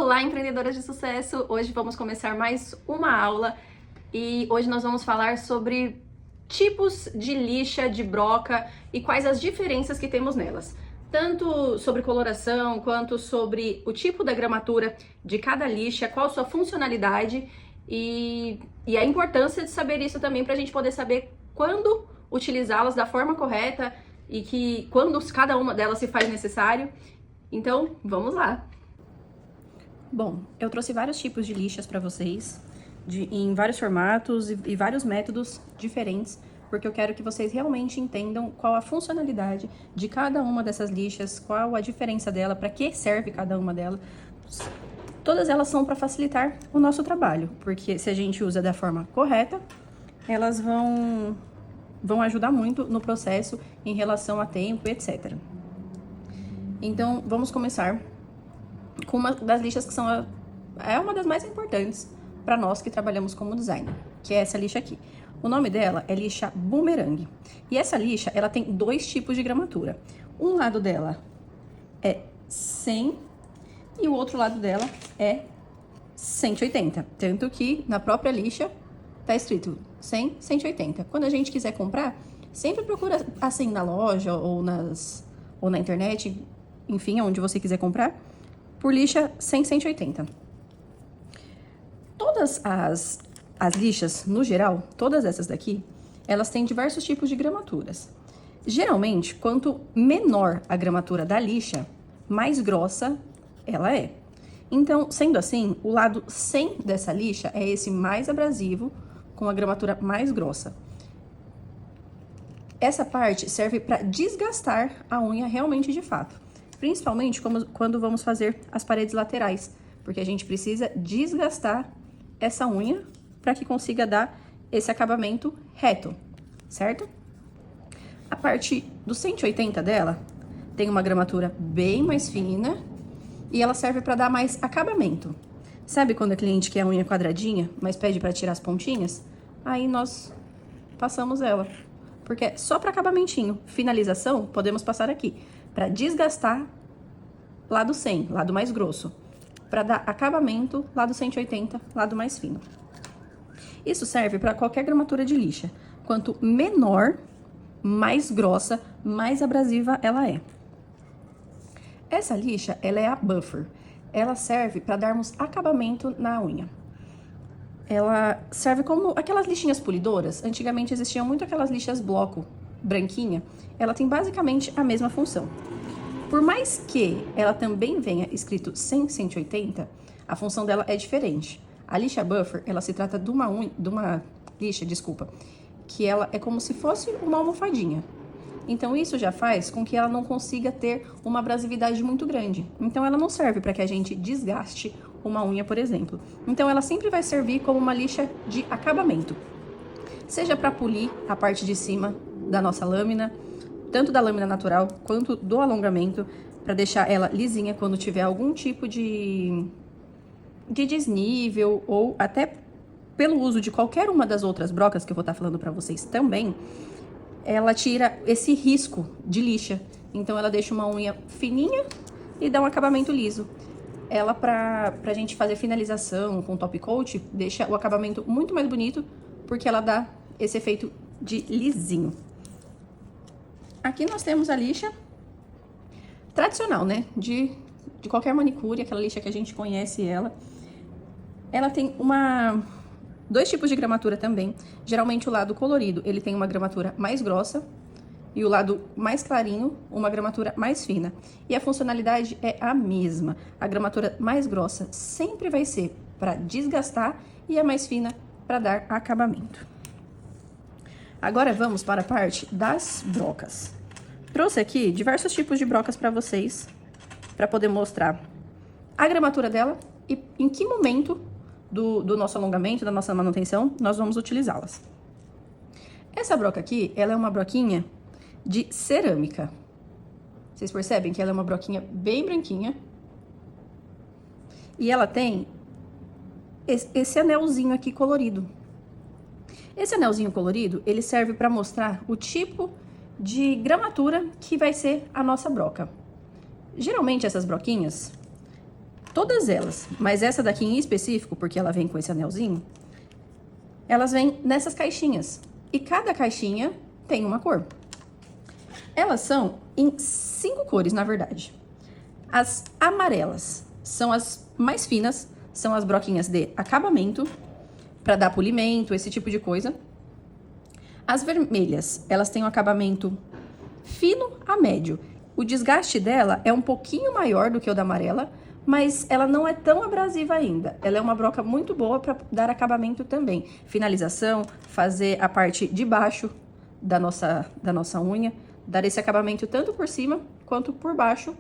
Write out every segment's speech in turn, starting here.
Olá, empreendedoras de sucesso! Hoje vamos começar mais uma aula e hoje nós vamos falar sobre tipos de lixa, de broca e quais as diferenças que temos nelas. Tanto sobre coloração, quanto sobre o tipo da gramatura de cada lixa, qual sua funcionalidade e a importância de saber isso também para a gente poder saber quando utilizá-las da forma correta e que quando cada uma delas se faz necessário. Então, vamos lá! Bom, eu trouxe vários tipos de lixas para vocês, em vários formatos e vários métodos diferentes, porque eu quero que vocês realmente entendam qual a funcionalidade de cada uma dessas lixas, qual a diferença dela, para que serve cada uma delas. Todas elas são para facilitar o nosso trabalho, porque se a gente usa da forma correta, elas vão ajudar muito no processo em relação a tempo, etc. Então, vamos começar com uma das lixas que é uma das mais importantes para nós que trabalhamos como designer, que é essa lixa aqui. O nome dela é lixa Boomerang. E essa lixa, ela tem dois tipos de gramatura. Um lado dela é 100 e o outro lado dela é 180. Tanto que na própria lixa tá escrito 100, 180. Quando a gente quiser comprar, sempre procura assim na loja ou na internet, enfim, onde você quiser comprar, por lixa 100, 180. Todas as lixas, no geral, todas essas daqui, elas têm diversos tipos de gramaturas. Geralmente, quanto menor a gramatura da lixa, mais grossa ela é. Então, sendo assim, o lado 100 dessa lixa é esse mais abrasivo, com a gramatura mais grossa. Essa parte serve para desgastar a unha realmente de fato. Principalmente quando vamos fazer as paredes laterais, porque a gente precisa desgastar essa unha para que consiga dar esse acabamento reto, certo? A parte do 180 dela tem uma gramatura bem mais fina e ela serve para dar mais acabamento. Sabe quando a cliente quer a unha quadradinha, mas pede para tirar as pontinhas? Aí nós passamos ela, porque é só para acabamentinho. Finalização, podemos passar aqui, para desgastar lado 100, lado mais grosso. Para dar acabamento, lado 180, lado mais fino. Isso serve para qualquer gramatura de lixa. Quanto menor, mais grossa, mais abrasiva ela é. Essa lixa, ela é a buffer. Ela serve para darmos acabamento na unha. Ela serve como aquelas lixinhas polidoras. Antigamente existiam muito aquelas lixas bloco, branquinha. Ela tem basicamente a mesma função. Por mais que ela também venha escrito 100, 180, a função dela é diferente. A lixa buffer, ela se trata de uma lixa, que ela é como se fosse uma almofadinha. Então isso já faz com que ela não consiga ter uma abrasividade muito grande. Então ela não serve para que a gente desgaste uma unha, por exemplo. Então ela sempre vai servir como uma lixa de acabamento. Seja para polir a parte de cima da nossa lâmina, tanto da lâmina natural quanto do alongamento, para deixar ela lisinha quando tiver algum tipo de desnível, ou até pelo uso de qualquer uma das outras brocas que eu vou estar falando para vocês também, ela tira esse risco de lixa. Então ela deixa uma unha fininha e dá um acabamento liso. Ela, pra gente fazer finalização com top coat, deixa o acabamento muito mais bonito, porque ela dá esse efeito de lisinho. Aqui nós temos a lixa tradicional, né? De qualquer manicure, aquela lixa que a gente conhece ela. Ela tem dois tipos de gramatura também. Geralmente o lado colorido, ele tem uma gramatura mais grossa e o lado mais clarinho, uma gramatura mais fina. E a funcionalidade é a mesma. A gramatura mais grossa sempre vai ser para desgastar e a mais fina para dar acabamento. Agora vamos para a parte das brocas. Trouxe aqui diversos tipos de brocas para vocês, para poder mostrar a gramatura dela e em que momento do nosso alongamento, da nossa manutenção, nós vamos utilizá-las. Essa broca aqui, ela é uma broquinha de cerâmica. Vocês percebem que ela é uma broquinha bem branquinha. E ela tem esse anelzinho aqui colorido. Esse anelzinho colorido, ele serve para mostrar o tipo de gramatura que vai ser a nossa broca. Geralmente essas broquinhas, Todas elas, mas essa daqui em específico, porque ela vem com esse anelzinho, elas vêm nessas caixinhas. E cada caixinha tem uma cor. Elas são em 5 cores, na verdade. As amarelas são as mais finas, são as broquinhas de acabamento, para dar polimento, esse tipo de coisa. As vermelhas, elas têm um acabamento fino a médio. O desgaste dela é um pouquinho maior do que o da amarela, mas ela não é tão abrasiva ainda. Ela é uma broca muito boa para dar acabamento também. Finalização, fazer a parte de baixo da nossa unha, dar esse acabamento tanto por cima quanto por baixo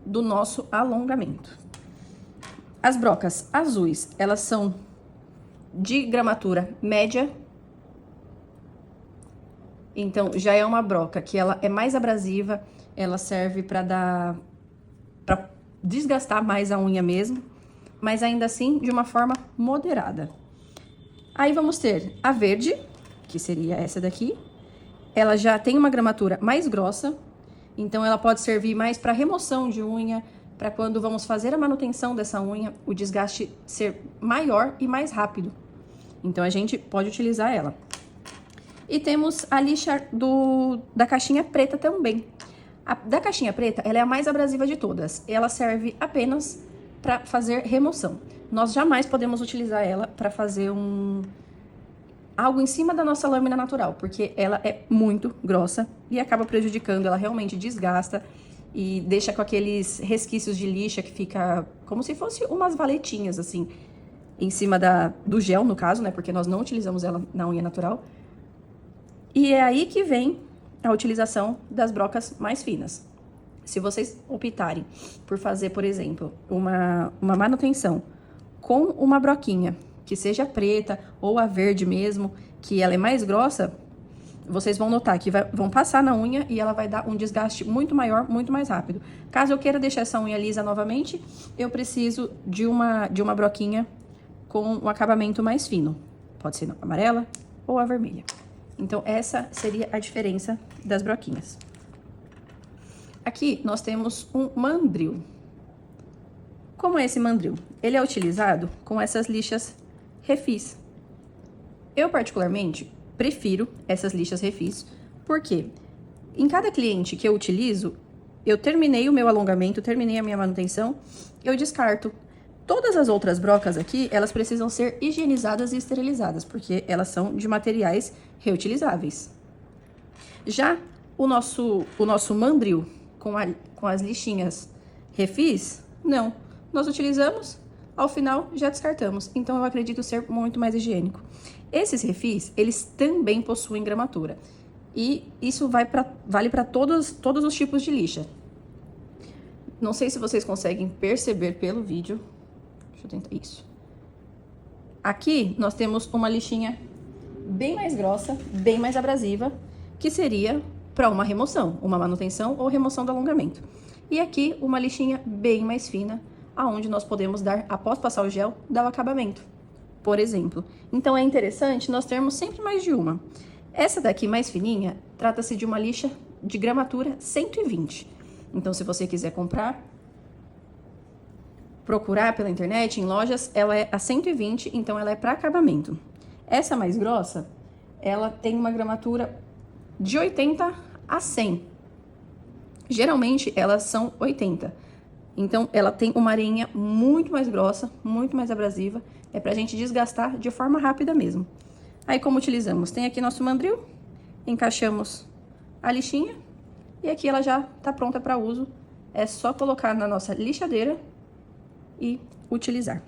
do nosso alongamento. As brocas azuis, elas são de gramatura média. Então, já é uma broca que ela é mais abrasiva, ela serve para desgastar mais a unha mesmo, mas ainda assim de uma forma moderada. Aí vamos ter a verde, que seria essa daqui. Ela já tem uma gramatura mais grossa, então ela pode servir mais para remoção de unha, para quando vamos fazer a manutenção dessa unha, o desgaste ser maior e mais rápido. Então a gente pode utilizar ela. E temos a lixa da caixinha preta também. A da caixinha preta, ela é a mais abrasiva de todas. Ela serve apenas para fazer remoção. Nós jamais podemos utilizar ela para fazer algo em cima da nossa lâmina natural, porque ela é muito grossa e acaba prejudicando, ela realmente desgasta e deixa com aqueles resquícios de lixa que fica como se fosse umas valetinhas, assim, em cima do gel, no caso, né? Porque nós não utilizamos ela na unha natural. E é aí que vem a utilização das brocas mais finas. Se vocês optarem por fazer, por exemplo, uma manutenção com uma broquinha, que seja preta ou a verde mesmo, que ela é mais grossa, vocês vão notar que vão passar na unha e ela vai dar um desgaste muito maior, muito mais rápido. Caso eu queira deixar essa unha lisa novamente, eu preciso de uma broquinha com um acabamento mais fino. Pode ser a amarela ou a vermelha. Então, essa seria a diferença das broquinhas. Aqui, nós temos um mandril. Como é esse mandril? Ele é utilizado com essas lixas refis. Eu, particularmente, prefiro essas lixas refis, porque em cada cliente que eu utilizo, eu terminei o meu alongamento, terminei a minha manutenção, eu descarto. Todas as outras brocas aqui, elas precisam ser higienizadas e esterilizadas, porque elas são de materiais reutilizáveis. Já o nosso mandril com as lixinhas refis, não. Nós utilizamos, ao final já descartamos. Então, eu acredito ser muito mais higiênico. Esses refis, eles também possuem gramatura. E isso vale para todos os tipos de lixa. Não sei se vocês conseguem perceber pelo vídeo. Deixa eu tentar isso. Aqui, nós temos uma lixinha bem mais grossa, bem mais abrasiva, que seria para uma remoção, uma manutenção ou remoção do alongamento. E aqui, uma lixinha bem mais fina, aonde nós podemos dar, após passar o gel, dar o acabamento, por exemplo. Então, é interessante nós termos sempre mais de uma. Essa daqui, mais fininha, trata-se de uma lixa de gramatura 120. Então, se você quiser procurar pela internet, em lojas, ela é a 120, então ela é para acabamento. Essa mais grossa, ela tem uma gramatura de 80 a 100. Geralmente, elas são 80. Então, ela tem uma areinha muito mais grossa, muito mais abrasiva. É pra gente desgastar de forma rápida mesmo. Aí, como utilizamos? Tem aqui nosso mandril, encaixamos a lixinha e aqui ela já tá pronta para uso. É só colocar na nossa lixadeira e utilizar.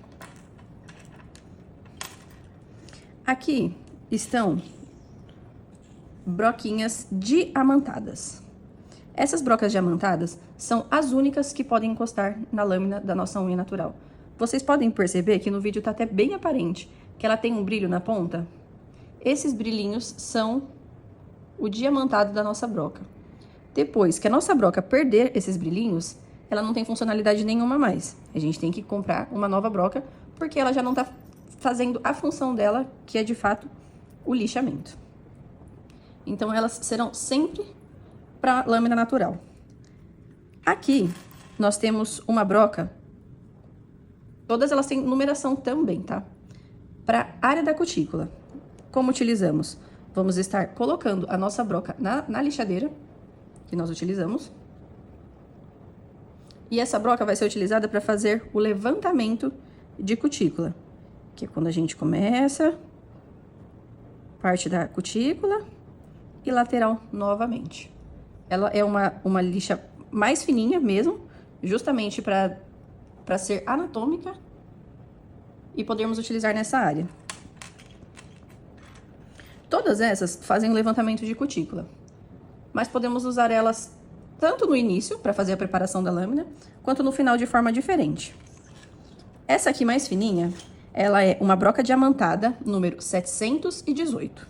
Aqui estão broquinhas diamantadas. Essas brocas diamantadas são as únicas que podem encostar na lâmina da nossa unha natural. Vocês podem perceber que no vídeo tá até bem aparente que ela tem um brilho na ponta. Esses brilhinhos são o diamantado da nossa broca. Depois que a nossa broca perder esses brilhinhos, ela não tem funcionalidade nenhuma mais. A gente tem que comprar uma nova broca, porque ela já não tá fazendo a função dela, que é de fato o lixamento. Então, elas serão sempre para lâmina natural. Aqui nós temos uma broca, todas elas têm numeração também, tá? Para área da cutícula, como utilizamos? Vamos estar colocando a nossa broca na lixadeira, que nós utilizamos. E essa broca vai ser utilizada para fazer o levantamento de cutícula, que é quando a gente começa, parte da cutícula e lateral novamente. Ela é uma lixa mais fininha mesmo, justamente para ser anatômica e podermos utilizar nessa área. Todas essas fazem o levantamento de cutícula, mas podemos usar elas tanto no início, para fazer a preparação da lâmina, quanto no final de forma diferente. Essa aqui mais fininha, ela é uma broca diamantada, número 718.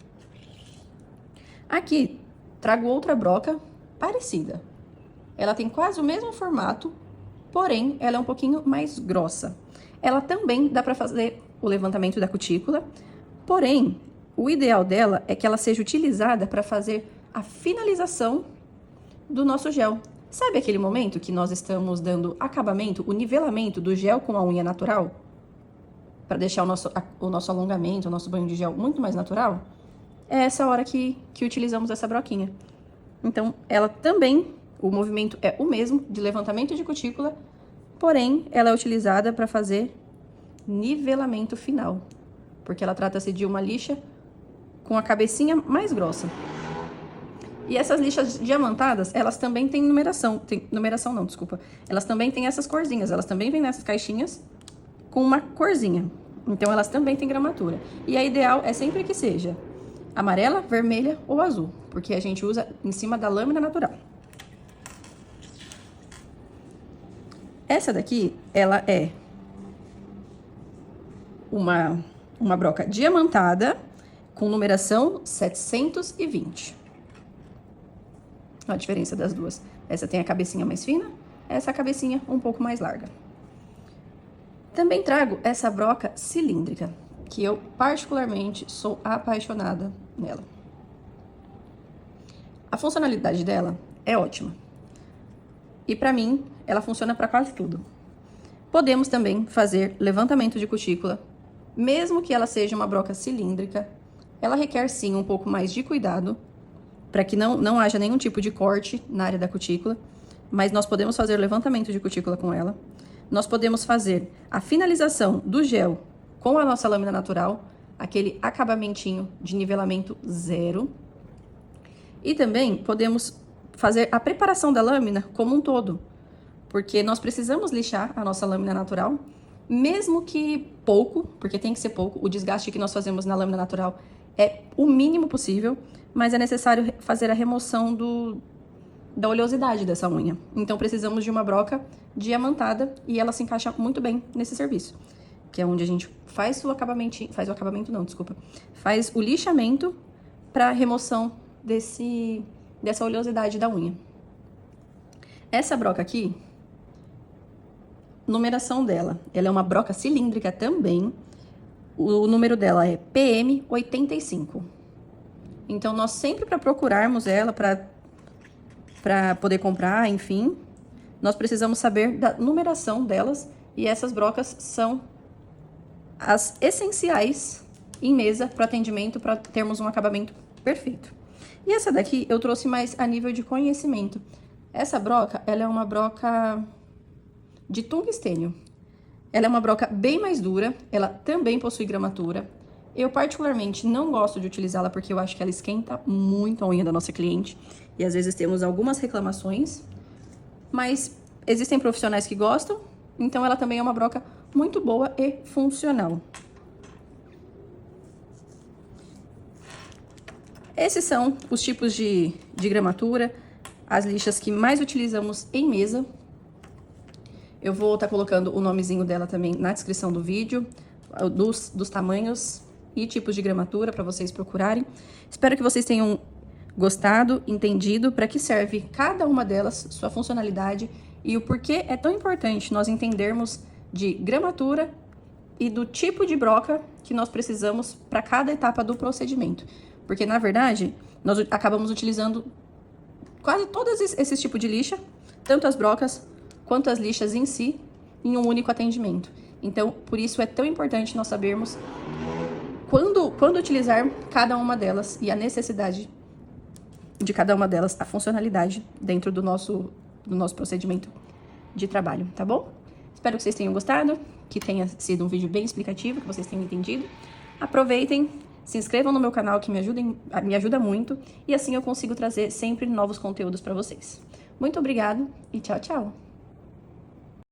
Aqui, trago outra broca parecida. Ela tem quase o mesmo formato, porém, ela é um pouquinho mais grossa. Ela também dá para fazer o levantamento da cutícula, porém, o ideal dela é que ela seja utilizada para fazer a finalização do nosso gel. Sabe aquele momento que nós estamos dando acabamento, o nivelamento do gel com a unha natural? Para deixar o nosso alongamento, o nosso banho de gel muito mais natural? É essa hora que utilizamos essa broquinha. Então, ela também, o movimento é o mesmo, de levantamento de cutícula, porém, ela é utilizada para fazer nivelamento final, porque ela trata-se de uma lixa com a cabecinha mais grossa. E essas lixas diamantadas, elas também têm numeração. Numeração não, desculpa. Elas também têm essas corzinhas. Elas também vêm nessas caixinhas com uma corzinha. Então, elas também têm gramatura. E a ideal é sempre que seja amarela, vermelha ou azul. Porque a gente usa em cima da lâmina natural. Essa daqui, ela é uma broca diamantada com numeração 720. A diferença das duas. Essa tem a cabecinha mais fina, essa a cabecinha um pouco mais larga. Também trago essa broca cilíndrica, que eu particularmente sou apaixonada nela. A funcionalidade dela é ótima. E para mim, ela funciona para quase tudo. Podemos também fazer levantamento de cutícula, mesmo que ela seja uma broca cilíndrica. Ela requer sim um pouco mais de cuidado, para que não haja nenhum tipo de corte na área da cutícula, mas nós podemos fazer levantamento de cutícula com ela. Nós podemos fazer a finalização do gel com a nossa lâmina natural, aquele acabamentinho de nivelamento zero. E também podemos fazer a preparação da lâmina como um todo, porque nós precisamos lixar a nossa lâmina natural, mesmo que pouco, porque tem que ser pouco, o desgaste que nós fazemos na lâmina natural é o mínimo possível, mas é necessário fazer a remoção da oleosidade dessa unha. Então, precisamos de uma broca diamantada e ela se encaixa muito bem nesse serviço, que é onde a gente faz o lixamento para remoção dessa oleosidade da unha. Essa broca aqui, numeração dela, ela é uma broca cilíndrica também. O número dela é PM85. Então, nós sempre para procurarmos ela, para poder comprar, enfim, nós precisamos saber da numeração delas. E essas brocas são as essenciais em mesa para atendimento, para termos um acabamento perfeito. E essa daqui eu trouxe mais a nível de conhecimento. Essa broca, ela é uma broca de tungstênio. Ela é uma broca bem mais dura, ela também possui gramatura. Eu particularmente não gosto de utilizá-la porque eu acho que ela esquenta muito a unha da nossa cliente. E às vezes temos algumas reclamações, mas existem profissionais que gostam, então ela também é uma broca muito boa e funcional. Esses são os tipos de gramatura, as lixas que mais utilizamos em mesa. Eu vou estar colocando o nomezinho dela também na descrição do vídeo, dos tamanhos e tipos de gramatura para vocês procurarem. Espero que vocês tenham gostado, entendido para que serve cada uma delas, sua funcionalidade e o porquê é tão importante nós entendermos de gramatura e do tipo de broca que nós precisamos para cada etapa do procedimento. Porque, na verdade, nós acabamos utilizando quase todos esses tipos de lixa, tanto as brocas quanto as lixas em si, em um único atendimento. Então, por isso é tão importante nós sabermos quando utilizar cada uma delas e a necessidade de cada uma delas, a funcionalidade dentro do nosso procedimento de trabalho, tá bom? Espero que vocês tenham gostado, que tenha sido um vídeo bem explicativo, que vocês tenham entendido. Aproveitem, se inscrevam no meu canal, que me ajuda muito, e assim eu consigo trazer sempre novos conteúdos para vocês. Muito obrigado e tchau, tchau!